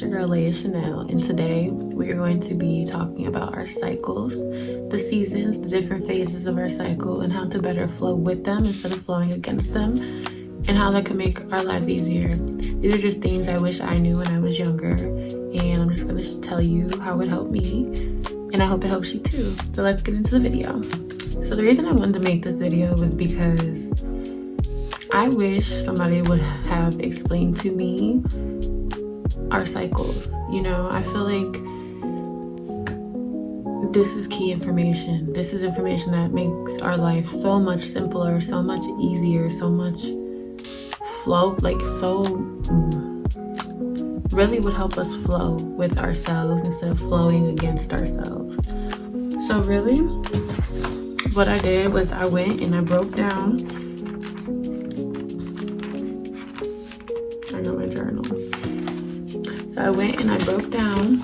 your girl Leia Chanel, and today we are going to be talking about our cycles, the seasons, the different phases of our cycle, and how to better flow with them instead of flowing against them, and how that can make our lives easier. These are just things I wish I knew when I was younger, and I'm just going to tell you how it helped me, and I hope it helps you too. So let's get into the video. So the reason I wanted to make this video was because I wish somebody would have explained to me our cycles. You know, I feel like this is key information. This is information that makes our life so much simpler, so much easier, so much flow, really would help us flow with ourselves instead of flowing against ourselves. So really, what I did was I went and I broke down. I got my journal. So I went and I broke down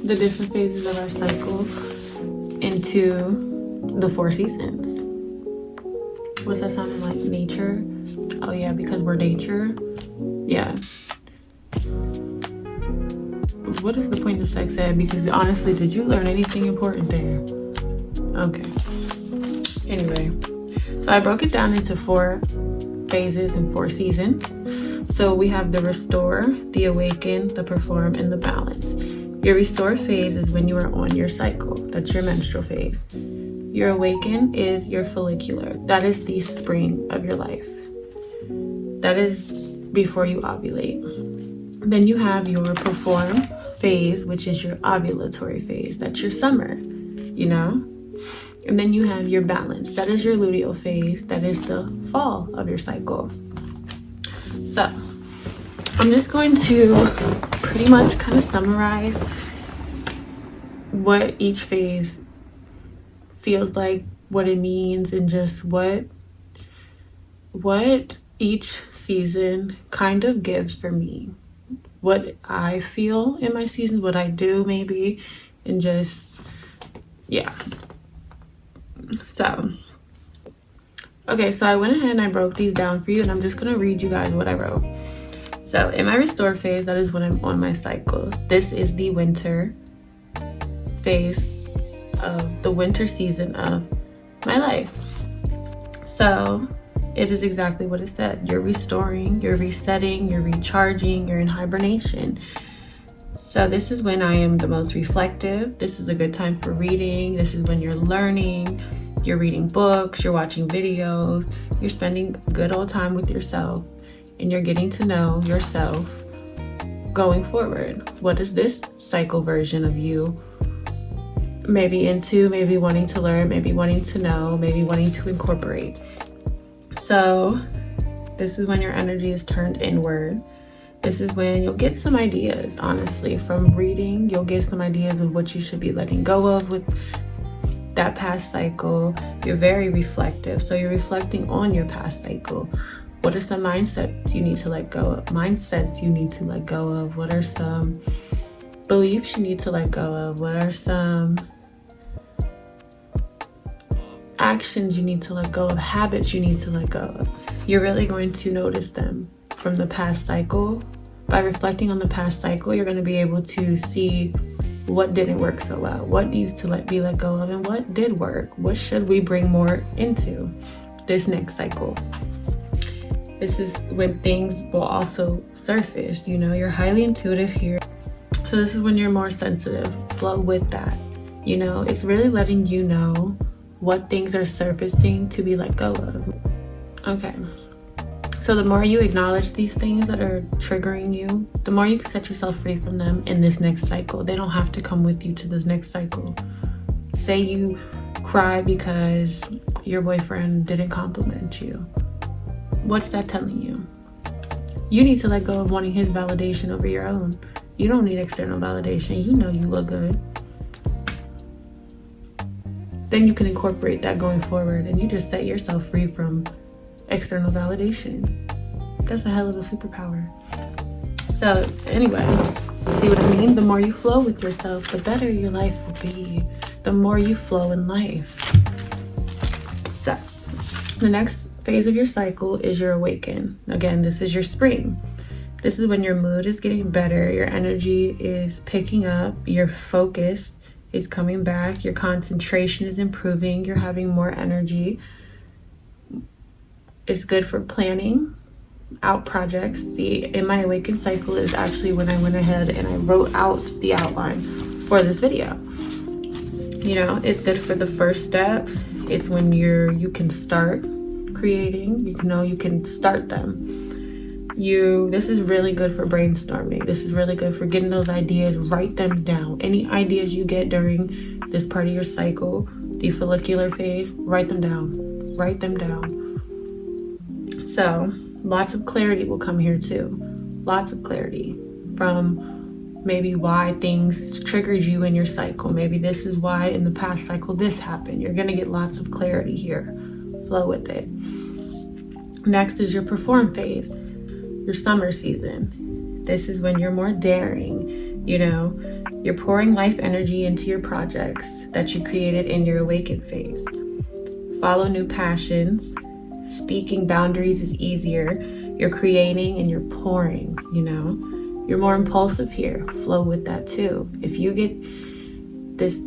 the different phases of our cycle into the 4 seasons. What's that sounding like? Nature? Oh yeah, because we're nature. Yeah. What is the point of sex ed? Because honestly, did you learn anything important there? Okay. Anyway, so I broke it down into 4 phases and 4 seasons. So we have the restore, the awaken, the perform, and the balance. Your restore phase is when you are on your cycle. That's your menstrual phase. Your awaken is your follicular. That is the spring of your life. That is before you ovulate. Then you have your perform phase, which is your ovulatory phase. That's your summer, you know? And then you have your balance. That is your luteal phase. That is the fall of your cycle. So I'm just going to pretty much kind of summarize what each phase feels like, what it means, and just what each season kind of gives for me. What I feel in my seasons, what I do maybe, and just, yeah. So, okay, so I went ahead and I broke these down for you, and I'm just going to read you guys what I wrote. So in my restore phase, that is when I'm on my cycle. This is the winter phase of the winter season of my life. So it is exactly what it said. You're restoring, you're resetting, you're recharging, you're in hibernation. So this is when I am the most reflective. This is a good time for reading. This is when you're learning, you're reading books, you're watching videos, you're spending good old time with yourself, and you're getting to know yourself going forward. What is this cycle version of you maybe into, maybe wanting to learn, maybe wanting to know, maybe wanting to incorporate? So this is when your energy is turned inward. This is when you'll get some ideas, honestly, from reading. You'll get some ideas of what you should be letting go of with that past cycle. You're very reflective. So you're reflecting on your past cycle. What are some mindsets you need to let go of? What are some beliefs you need to let go of? What are some actions you need to let go of? Habits you need to let go of? You're really going to notice them from the past cycle. By reflecting on the past cycle, you're going to be able to see what didn't work so well, what needs to be let go of, and what did work. What should we bring more into this next cycle? This is when things will also surface. You know, you're highly intuitive here. So this is when you're more sensitive. Flow with that. You know, it's really letting you know what things are surfacing to be let go of. Okay. So the more you acknowledge these things that are triggering you, the more you can set yourself free from them in this next cycle. They don't have to come with you to this next cycle. Say you cry because your boyfriend didn't compliment you. What's that telling you? You need to let go of wanting his validation over your own. You don't need external validation. You know you look good. Then you can incorporate that going forward, and you just set yourself free from external validation. That's a hell of a superpower. So anyway, see what I mean? The more you flow with yourself, the better your life will be. The more you flow in life. So the next phase of your cycle is your awaken. Again, this is your spring. This is when your mood is getting better, your energy is picking up, your focus is coming back, your concentration is improving, you're having more energy. It's good for planning out projects. In my awakened cycle is actually when I went ahead and I wrote out the outline for this video. You know, it's good for the first steps. It's when you can start creating, you can start them. This is really good for brainstorming. This is really good for getting those ideas. Write them down. Any ideas you get during this part of your cycle, the follicular phase, write them down. Write them down. So lots of clarity will come here too. Lots of clarity from maybe why things triggered you in your cycle. Maybe this is why in the past cycle this happened. You're gonna get lots of clarity here. Flow with it. Next is your perform phase, your summer season. This is when you're more daring, you're pouring life energy into your projects that you created in your awakened phase. Follow new passions. Speaking boundaries is easier. You're creating and you're pouring, You're more impulsive here. Flow with that too. If you get this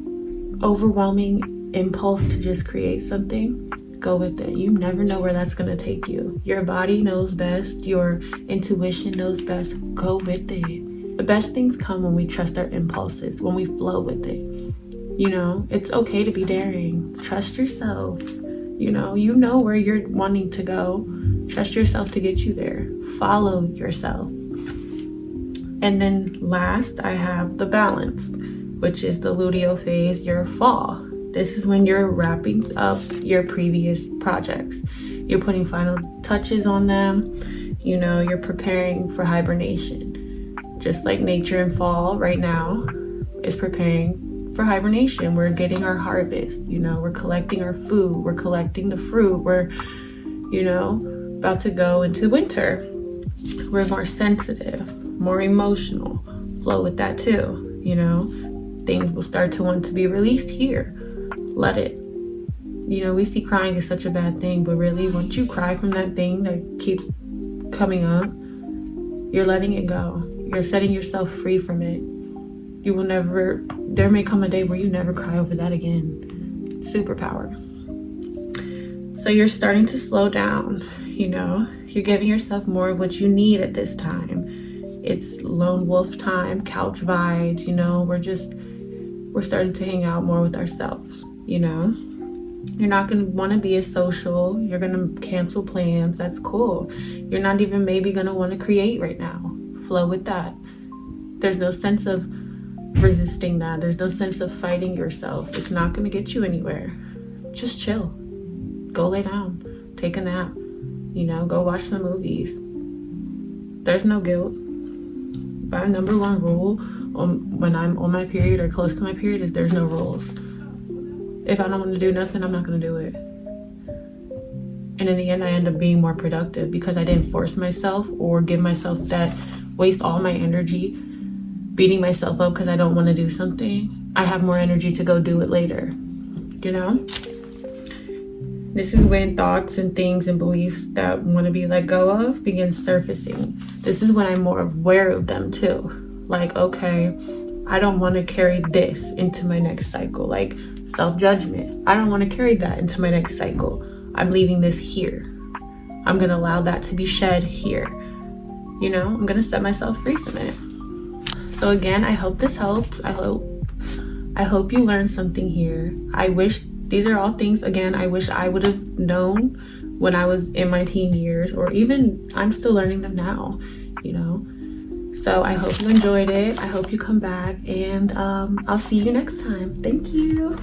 overwhelming impulse to just create something, go with it. You never know where that's going to take you. Your body knows best. Your intuition knows best. Go with it. The best things come when we trust our impulses, when we flow with it. It's okay to be daring. Trust yourself. You know where you're wanting to go. Trust yourself to get you there. Follow yourself. And then last, I have the balance, which is the luteal phase, your fall. This is when you're wrapping up your previous projects. You're putting final touches on them. You're preparing for hibernation. Just like nature in fall right now is preparing for hibernation. We're getting our harvest. We're collecting our food. We're collecting the fruit. We're, about to go into winter. We're more sensitive, more emotional. Flow with that too. Things will start to want to be released here. Let it. We see crying is such a bad thing, but really once you cry from that thing that keeps coming up, you're letting it go. You're setting yourself free from it. There may come a day where you never cry over that again. Superpower. So you're starting to slow down, You're giving yourself more of what you need at this time. It's lone wolf time, couch vibes, we're starting to hang out more with ourselves, You're not going to want to be as social. You're going to cancel plans. That's cool. You're not even maybe going to want to create right now. Flow with that. There's no sense of resisting that. There's no sense of fighting yourself. It's not going to get you anywhere. Just chill. Go lay down. Take a nap. Go watch some movies. There's no guilt. My number one rule when I'm on my period or close to my period is there's no rules. If I don't want to do nothing, I'm not going to do it. And in the end, I end up being more productive because I didn't force myself or give myself that, waste all my energy beating myself up because I don't want to do something. I have more energy to go do it later. This is when thoughts and things and beliefs that want to be let go of begin surfacing. This is when I'm more aware of them too. Like, okay, I don't want to carry this into my next cycle. Like self-judgment. I don't want to carry that into my next cycle. I'm leaving this here. I'm going to allow that to be shed here. I'm going to set myself free from it. So again, I hope this helps. I hope you learned something here. These are all things, again, I wish I would have known when I was in my teen years, or even I'm still learning them now, So I hope you enjoyed it. I hope you come back, and I'll see you next time. Thank you.